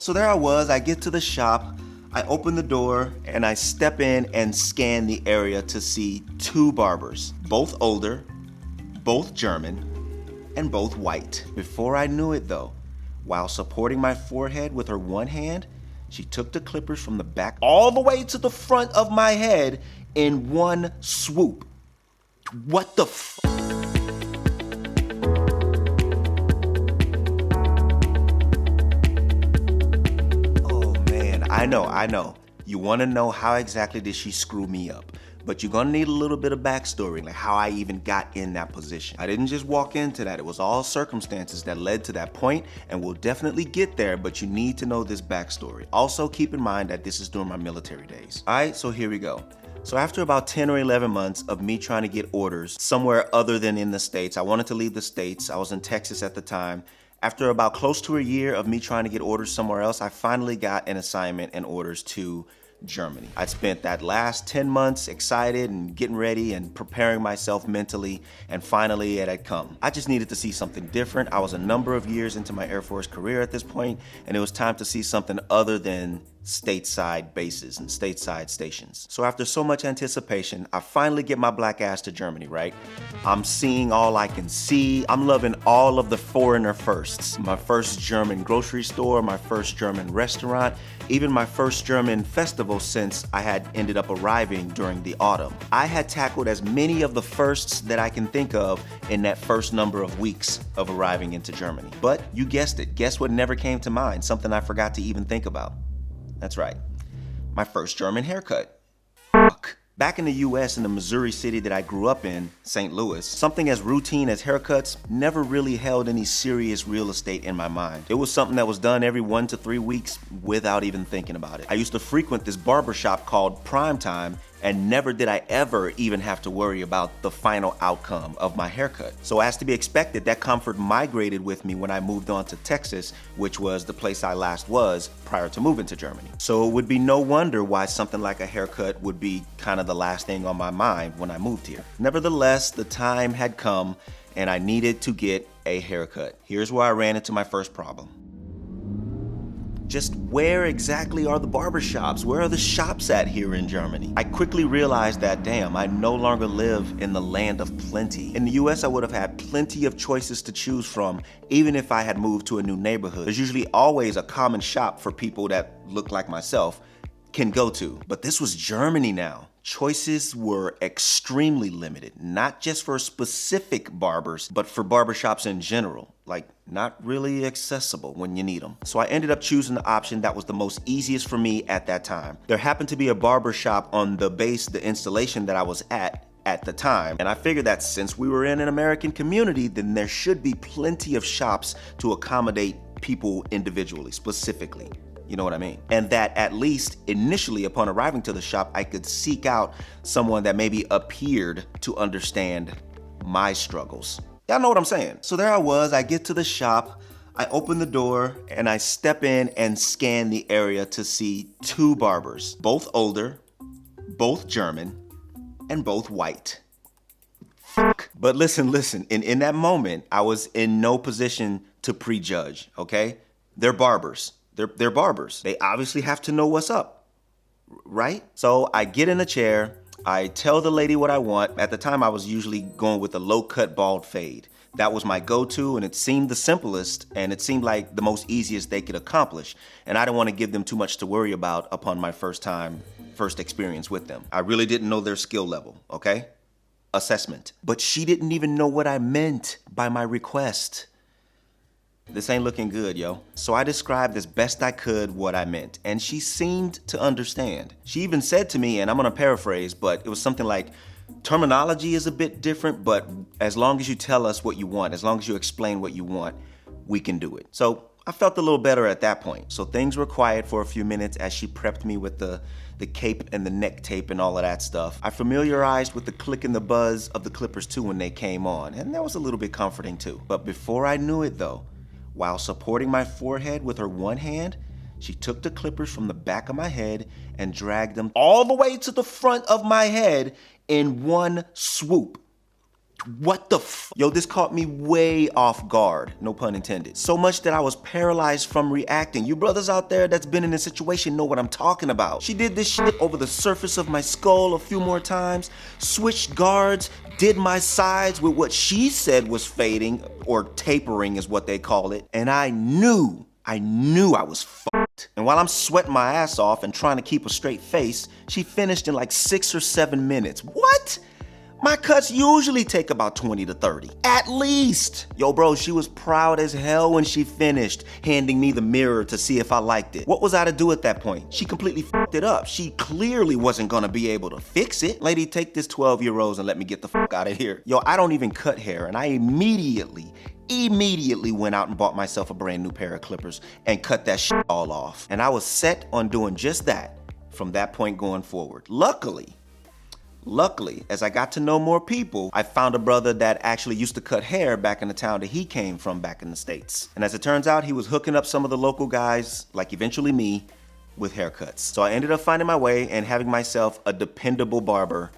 So there I was, I get to the shop, I open the door, and I step in and scan the area to see two barbers, both older, both German, and both white. Before I knew it though, while supporting my forehead with her one hand, she took the clippers from the back all the way to the front of my head in one swoop. What the f? I know. You wanna know how exactly did she screw me up, but you're gonna need a little bit of backstory, like how I even got in that position. I didn't just walk into that, it was all circumstances that led to that point, and we'll definitely get there, but you need to know this backstory. Also keep in mind that this is during my military days. All right, so here we go. So after about 10 or 11 months of me trying to get orders somewhere other than in the States, I wanted to leave the States, I was in Texas at the time. After about close to a year of me trying to get orders somewhere else, I finally got an assignment and orders to Germany. I'd spent that last 10 months excited and getting ready and preparing myself mentally, and finally it had come. I just needed to see something different. I was a number of years into my Air Force career at this point, and it was time to see something other than stateside bases and stateside stations. So after so much anticipation, I finally get my black ass to Germany, right? I'm seeing all I can see. I'm loving all of the foreigner firsts. My first German grocery store, my first German restaurant, even my first German festival since I had ended up arriving during the autumn. I had tackled as many of the firsts that I can think of in that first number of weeks of arriving into Germany. But you guessed it, guess what never came to mind? Something I forgot to even think about. That's right, my first German haircut. Fuck. Back in the US, in the Missouri city that I grew up in, St. Louis, something as routine as haircuts never really held any serious real estate in my mind. It was something that was done every 1 to 3 weeks without even thinking about it. I used to frequent this barber shop called Prime Time, and never did I ever even have to worry about the final outcome of my haircut. So as to be expected, that comfort migrated with me when I moved on to Texas, which was the place I last was prior to moving to Germany. So it would be no wonder why something like a haircut would be kind of the last thing on my mind when I moved here. Nevertheless, the time had come and I needed to get a haircut. Here's where I ran into my first problem. Just where exactly are the barbershops? Where are the shops at here in Germany? I quickly realized that, damn, I no longer live in the land of plenty. In the US, I would have had plenty of choices to choose from, even if I had moved to a new neighborhood. There's usually always a common shop for people that look like myself can go to. But this was Germany now. Choices were extremely limited, not just for specific barbers, but for barbershops in general. Like, not really accessible when you need them. So I ended up choosing the option that was the most easiest for me at that time. There happened to be a barbershop on the base, the installation that I was at the time. And I figured that since we were in an American community, then there should be plenty of shops to accommodate people individually, specifically. You know what I mean? And that at least initially upon arriving to the shop, I could seek out someone that maybe appeared to understand my struggles. Y'all know what I'm saying? So there I was, I get to the shop, I open the door, and I step in and scan the area to see two barbers, both older, both German, and both white. Fuck. But listen, in that moment, I was in no position to prejudge, okay? They're barbers. They're barbers. They obviously have to know what's up, right? So I get in a chair, I tell the lady what I want. At the time, I was usually going with a low-cut bald fade. That was my go-to, and it seemed the simplest, and it seemed like the most easiest they could accomplish. And I didn't want to give them too much to worry about upon my first experience with them. I really didn't know their skill level, okay? Assessment. But she didn't even know what I meant by my request. This ain't looking good, yo. So I described as best I could what I meant, and she seemed to understand. She even said to me, and I'm gonna paraphrase, but it was something like, terminology is a bit different, but as long as you tell us what you want, as long as you explain what you want, we can do it. So I felt a little better at that point. So things were quiet for a few minutes as she prepped me with the cape and the neck tape and all of that stuff. I familiarized with the click and the buzz of the clippers too when they came on, and that was a little bit comforting too. But before I knew it though, while supporting my forehead with her one hand, she took the clippers from the back of my head and dragged them all the way to the front of my head in one swoop. What the f? Yo, this caught me way off guard, no pun intended. So much that I was paralyzed from reacting. You brothers out there that's been in this situation know what I'm talking about. She did this shit over the surface of my skull a few more times, switched guards, did my sides with what she said was fading, or tapering is what they call it, and I knew I was fucked. And while I'm sweating my ass off and trying to keep a straight face, she finished in like 6 or 7 minutes. What? My cuts usually take about 20 to 30, at least. Yo, bro, she was proud as hell when she finished, handing me the mirror to see if I liked it. What was I to do at that point? She completely fucked it up. She clearly wasn't gonna be able to fix it. Lady, take this 12-year rose and let me get the fuck out of here. Yo, I don't even cut hair, and I immediately went out and bought myself a brand new pair of clippers and cut that shit all off. And I was set on doing just that from that point going forward. Luckily, as I got to know more people, I found a brother that actually used to cut hair back in the town that he came from back in the States. And as it turns out, he was hooking up some of the local guys, like eventually me, with haircuts. So I ended up finding my way and having myself a dependable barber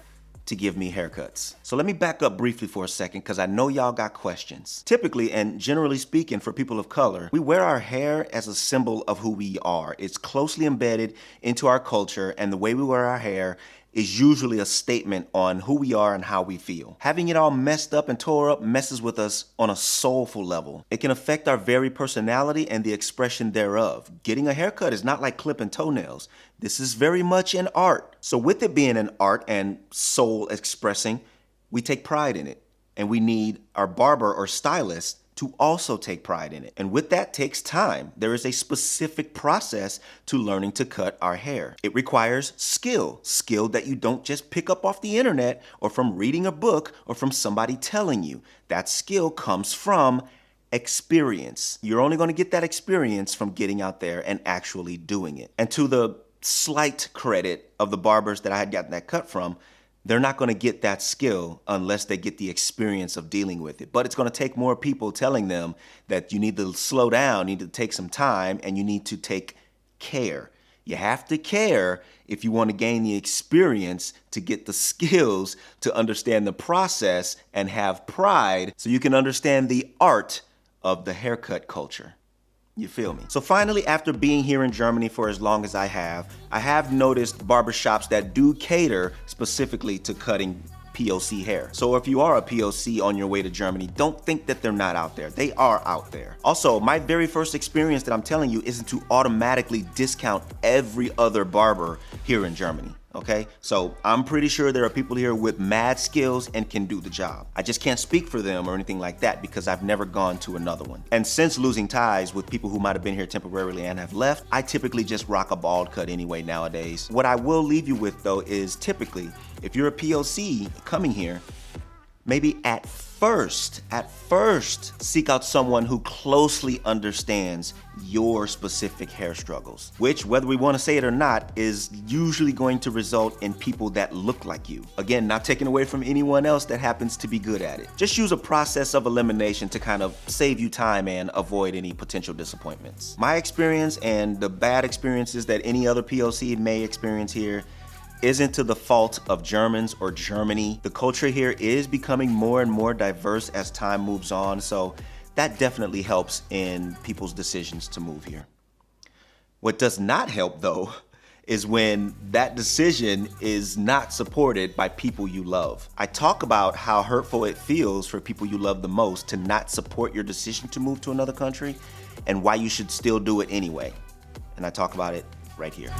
to give me haircuts. So let me back up briefly for a second, because I know y'all got questions. Typically, and generally speaking for people of color, we wear our hair as a symbol of who we are. It's closely embedded into our culture, and the way we wear our hair is usually a statement on who we are and how we feel. Having it all messed up and tore up messes with us on a soulful level. It can affect our very personality and the expression thereof. Getting a haircut is not like clipping toenails. This is very much an art. So with it being an art and soul expressing, we take pride in it. And we need our barber or stylist to also take pride in it. And with that takes time. There is a specific process to learning to cut our hair. It requires skill that you don't just pick up off the internet or from reading a book or from somebody telling you. That skill comes from experience. You're only gonna get that experience from getting out there and actually doing it. And to the slight credit of the barbers that I had gotten that cut from, they're not gonna get that skill unless they get the experience of dealing with it. But it's gonna take more people telling them that you need to slow down, you need to take some time, and you need to take care. You have to care if you wanna gain the experience to get the skills to understand the process and have pride so you can understand the art of the haircut culture. You feel me? So finally, after being here in Germany for as long as I have noticed barbershops that do cater specifically to cutting POC hair. So if you are a POC on your way to Germany, don't think that they're not out there. They are out there. Also, my very first experience that I'm telling you isn't to automatically discount every other barber here in Germany. Okay, so I'm pretty sure there are people here with mad skills and can do the job. I just can't speak for them or anything like that because I've never gone to another one. And since losing ties with people who might have been here temporarily and have left, I typically just rock a bald cut anyway nowadays. What I will leave you with though is typically, if you're a POC coming here, maybe at first, seek out someone who closely understands your specific hair struggles, which, whether we want to say it or not, is usually going to result in people that look like you. Again, not taking away from anyone else that happens to be good at it. Just use a process of elimination to kind of save you time and avoid any potential disappointments. My experience and the bad experiences that any other POC may experience here isn't to the fault of Germans or Germany. The culture here is becoming more and more diverse as time moves on, so that definitely helps in people's decisions to move here. What does not help though is when that decision is not supported by people you love. I talk about how hurtful it feels for people you love the most to not support your decision to move to another country and why you should still do it anyway. And I talk about it right here.